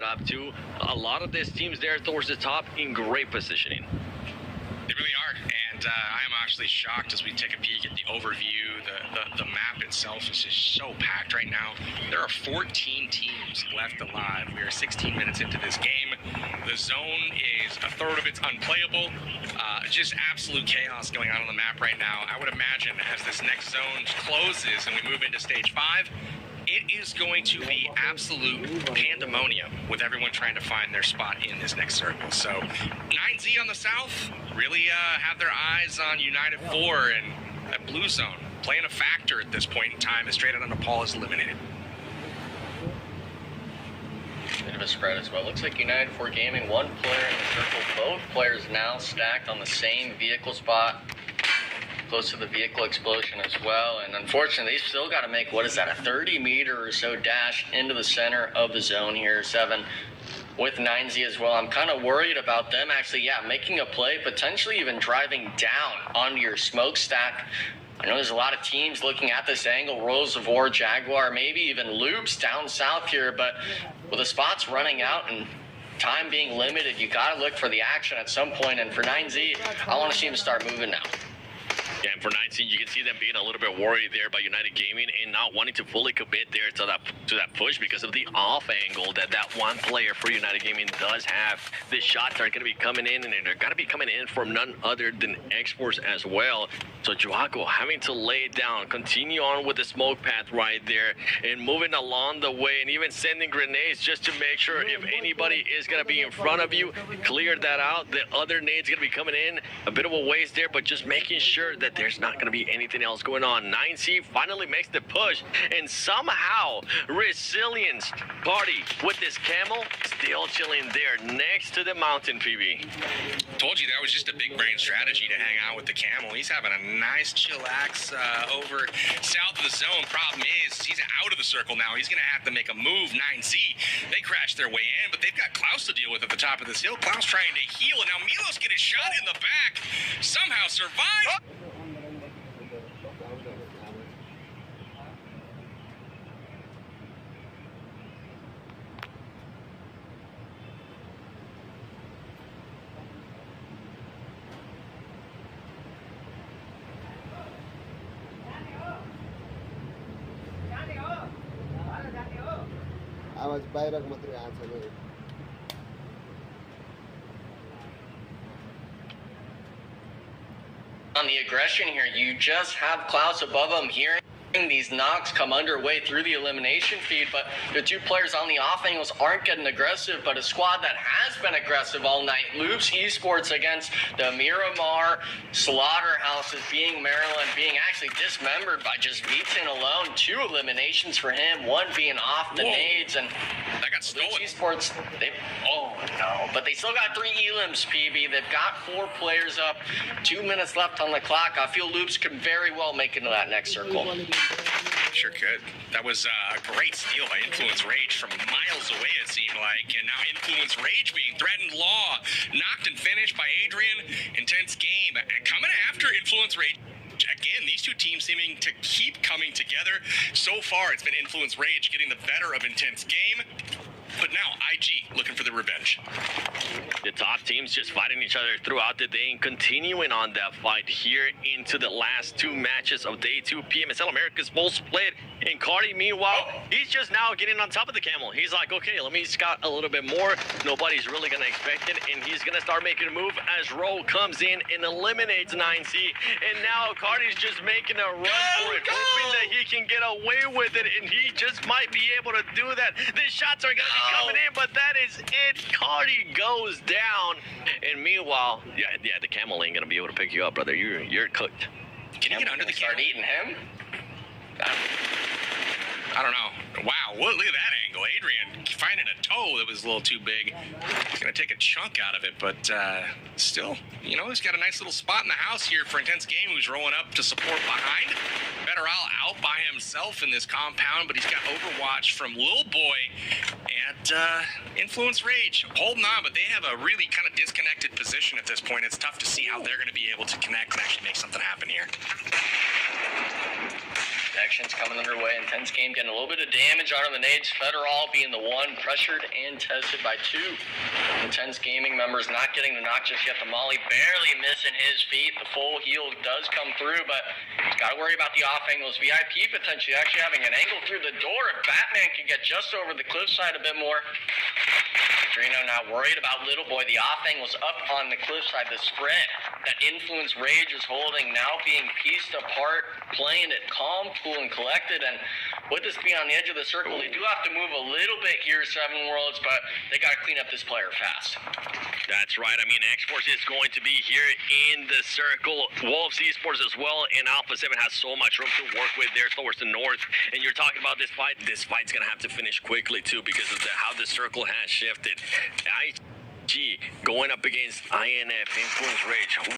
Up to a lot of these teams there towards the top in great positioning. They really are, and I am actually shocked as we take a peek at the overview. The map itself is just so packed right now. There are 14 teams left alive. We are 16 minutes into this game. The zone is a third of it's unplayable. Just absolute chaos going on the map right now. I would imagine as this next zone closes and we move into stage 5, it is going to be absolute pandemonium with everyone trying to find their spot in this next circle. So 9Z on the south really have their eyes on United 4 and that blue zone playing a factor at this point in time as Straight Outta Nepal is eliminated. Bit of a spread as well. Looks like United 4 Gaming, one player in the circle. Both players now stacked on the same vehicle spot, close to the vehicle explosion as well. And unfortunately, they've still got to make, what is that, a 30-meter or so dash into the center of the zone here, 7 with 9Z as well. I'm kind of worried about them actually, making a play, potentially even driving down onto your smokestack. I know there's a lot of teams looking at this angle, Rolls of War, Jaguar, maybe even Loops down south here, but with the spots running out and time being limited, you got to look for the action at some point. And for 9Z, I want to see him start moving now. Yeah, and for 19, you can see them being a little bit worried there by United Gaming and not wanting to fully commit there to that push because of the off angle that one player for United Gaming does have. The shots are going to be coming in, and they're going to be coming in from none other than exports as well. So Joaco having to lay it down, continue on with the smoke path right there, and moving along the way, and even sending grenades just to make sure if anybody is going to be in front of you, clear that out. The other nades going to be coming in. A bit of a waste there, but just making sure that there's not going to be anything else going on. 9C finally makes the push, and somehow Resilience Party with this camel still chilling there next to the mountain, PB. Told you that was just a big brain strategy to hang out with the camel. He's having a nice chillax over south of the zone. Problem is, he's out of the circle now. He's going to have to make a move. 9Z, they crashed their way in, but they've got Klaus to deal with at the top of this hill. Klaus trying to heal, and now Milos getting shot in the back. Somehow survives. आवाज बाहिरको मात्रै आउँछ नि On the aggression here, you just have Klaus above him hearing these knocks come underway through the elimination feed, but the two players on the off angles aren't getting aggressive, but a squad that has been aggressive all night. Loops Esports against the Miramar Slaughterhouses, being Maryland, being actually dismembered by just V10 alone. 2 eliminations for him, one being off the nades, and that got stolen. Loops Esports, but they still got 3 elims, PB. They've got 4 players up, 2 minutes left on the clock. I feel Loops can very well make it to that next circle. Sure could. That was a great steal by Influence Rage from miles away, it seemed like. And now Influence Rage being threatened. Law knocked and finished by Adrian. Intense game. And coming after Influence Rage. Again, these two teams seeming to keep coming together. So far, it's been Influence Rage getting the better of Intense Game. But now, IG looking for the revenge. The top teams just fighting each other throughout the day and continuing on that fight here into the last 2 matches of day 2. PMSL America's full split. And Cardi, meanwhile, he's just now getting on top of the camel. He's like, okay, let me scout a little bit more. Nobody's really going to expect it. And he's going to start making a move as Roll comes in and eliminates 9C. And now Cardi's just making a run for it, hoping that he can get away with it. And he just might be able to do that. The shots are going to be coming in, but that is it. Cardi goes down. And meanwhile, yeah, the camel ain't going to be able to pick you up, brother. You're cooked. Can you get under the start eating him? I don't know. Wow, look at that angle. Adrian finding a toe that was a little too big. He's going to take a chunk out of it, but still, you know, he's got a nice little spot in the house here for Intense Game, who's rolling up to support behind. Betteral out by himself in this compound, but he's got Overwatch from Lil Boy and Influence Rage holding on, but they have a really kind of disconnected position at this point. It's tough to see how they're going to be able to connect and actually make something happen here. Action's coming underway. Intense game, getting a little bit of damage on the nades. Federal being the one, pressured and tested by two. Intense Gaming members not getting the knock just yet. The Molly barely missing his feet. The full heel does come through, but he's got to worry about the off angles. VIP potentially actually having an angle through the door. If Batman can get just over the cliffside a bit more. Drino not worried about Little Boy. The off angle's up on the cliffside. The spread that Influence Rage is holding now being pieced apart, playing it calm, cool, and collected. And with this being on the edge of the circle, they do have to move a little bit here, Seven Worlds, but they got to clean up this player fast. That's right. I mean, X-Force is going to be here in the circle. Wolves Esports as well, and Alpha 7 has so much room to work with there towards the north. And you're talking about this fight. This fight's going to have to finish quickly, too, because of how the circle has shifted. IG going up against INF, Influence Rage.